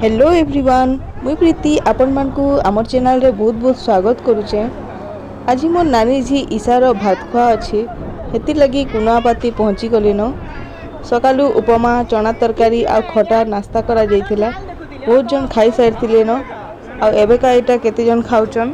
Hello everyone, मुई प्रीति आपण मानकु आमर चैनल रे बहुत बहुत स्वागत करुचे। आज मोर नानी झी ईशार भात खुआ अच्छे हेती लगी कुनापाती पहुँची गली न। सकालू उपमा चना तरकारी आ खटा नास्ता करा जाइथिला। बहुत जन खाई सारिथिले न। आ एबेका एटा केते जन खाउचन।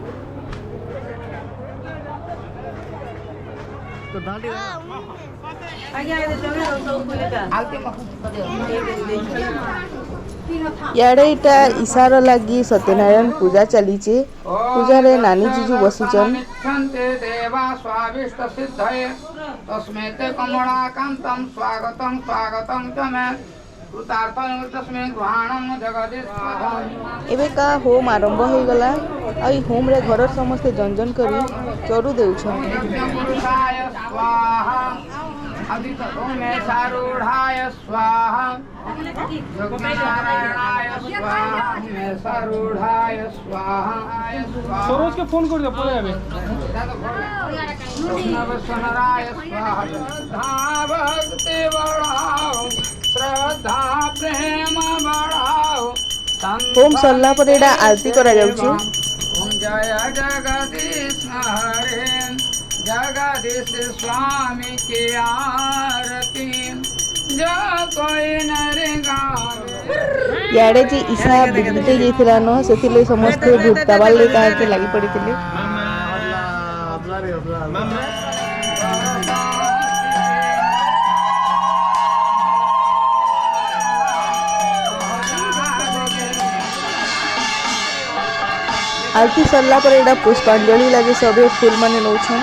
याडे इटा ईशार लगी सत्यनारायण पूजा चलीचे। पूजा रे नानी जीजू बसिचन। एबे का होम आरंभ हो गला। आई होम रे घर समस्ते जन करी चरु देउछन। सारूढ़ाय स्वाहा नारायणाय स्वाहा सारूढ़ाय स्वाहा सरोज के फोन कर दे पड़े अबे नवसनराय स्वाहा श्रद्धा भक्ति बढ़ाओ श्रद्धा प्रेम बढ़ाओ। होम सरला पर एडा आरती करा जाउची। ओम जय जगदीश हरे जगदीश स्वामी की आरती जो कोई नर गावे। याडे जी ईशा बिगते जेथिला न सेथिले समस्ते भूताबाल ले काहे के लागि पड़िथिले। आरती सरला पर एडा पुष्पांजलि लगे सबे फूल माने नौछन।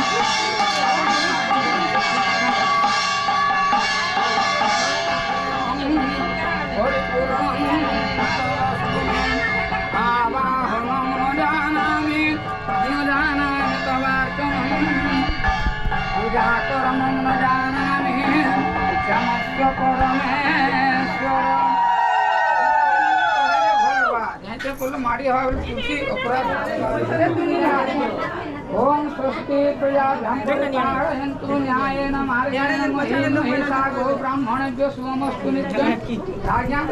माड़ी तुलसी ओम स्वस्ति प्रजाभ्यन्तु न्यायेन मार्गेण महीनो सागो ब्राह्मणेभ्यो शुभमस्तु नित्यं राज्ञां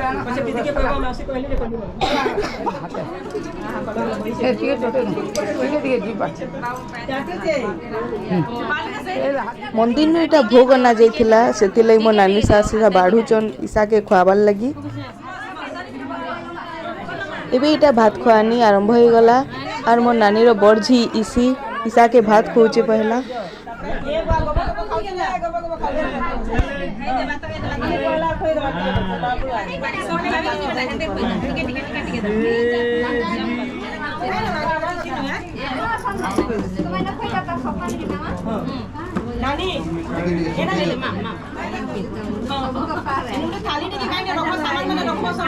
मंदिर में एटा भोग अना जाइथिला सेथिले मो नानी सासुरा बाढुचन ईशा के खुआबार लगी। एबे इटा भात खुआनी आरंभ हो गला और मोर नानी रो बड़ झी इसी ईशा के भात खुचे पहला। नानी एना ले मामा थाली ने काहे रखो सामान में रखो सब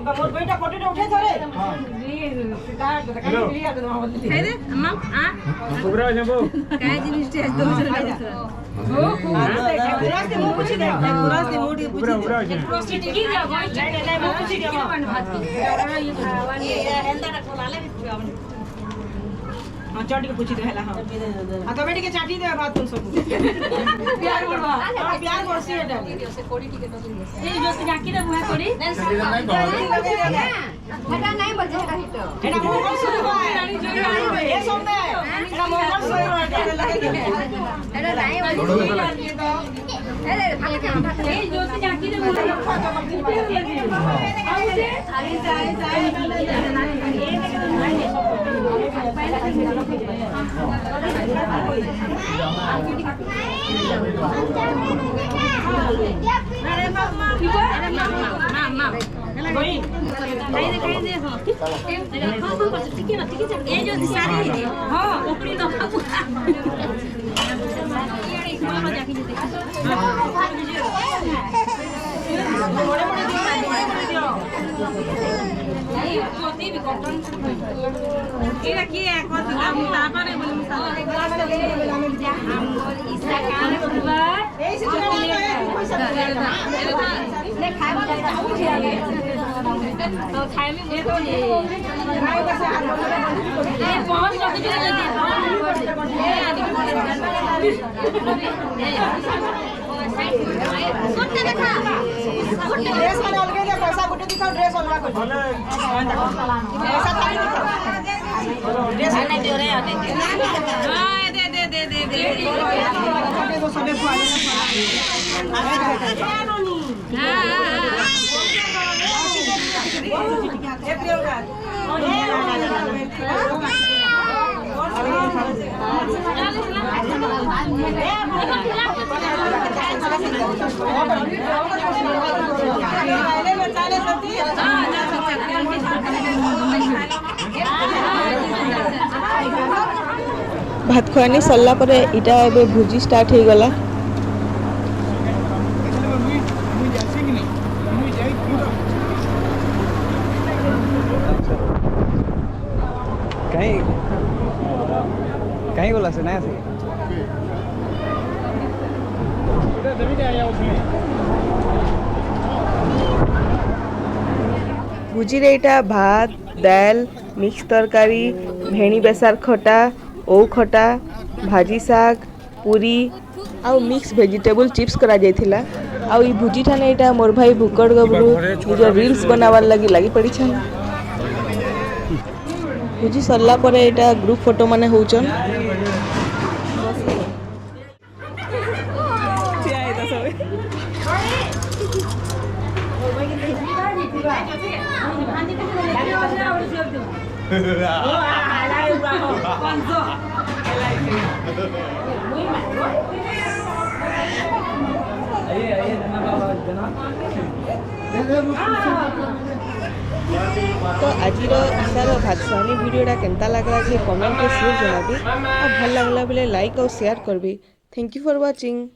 मोर बेटा फोटो उठे थोड़े खाइ दे अम्मा आ कुबरा जबो काय जिनिस टे दो ओ कुरास के मुंह पूछ दे कुरास के मुंह पूछ दे कुरास के टिकी जा नहीं मुंह पूछ दे भात की ये हेंदा ना खोलाले हां चाटी के पूछ दे हला हां तो बेटी के चाटी दे भात तुम सब प्यार करवा प्यार करसी बेटा से कोड़ी टिके तो ये जो से जाकी दे मुहा कोड़ी हटा नहीं बजे हटा हितो एटा मोबाइल सुनो रानी जोई आइबे ए सुन दे एटा मोबाइल सुनो एटा नहीं बजे अरे भाग ए जो से जाकी दे मुहा अरे मामा मामा कोई नहीं दिखाई दे हो हां ठीक है ना ठीक है ये जो सारी है हां ऊपरी तो ये खाना जाके देखो बड़े बड़े दियो ଏଇଟା କିଏ କରିଥିଲା ମୁଁ ତାପରେ ବୋଲି ମୁଁ ड्रेस माने अलगे दे पैसा गुटे दिखाओ ड्रेस अलगा कर पैसा खाली दिखाओ ड्रेस नहीं दे रे नहीं दे दे वो सबे खुआले ए प्रियंका भात खुआनी सरला पर इटा एबे भुजी स्टार्ट हो गला। कहीं कहीं बोला से नया से भुजी रे इटा भात दाल मिक्स तरकारी भेणी बेसार खटा ओ खटा भाजी साग पूरी आउ मिक्स वेजिटेबल चिप्स करा जायथिला। आउ ई भुजी ठाने इटा मोर भाई भुकड़ गबरू निज रील्स बनावार लगी पड़ी छन। भुजी सरला परे इटा ग्रुप फोटो माने होउचन। तो आज इसार भात खुआनी वीडियोटा केनता लागला जे कमेंट रे शेयर जनाबी और भल लागला बेले लाइक और शेयर करबी। Thank you for watching.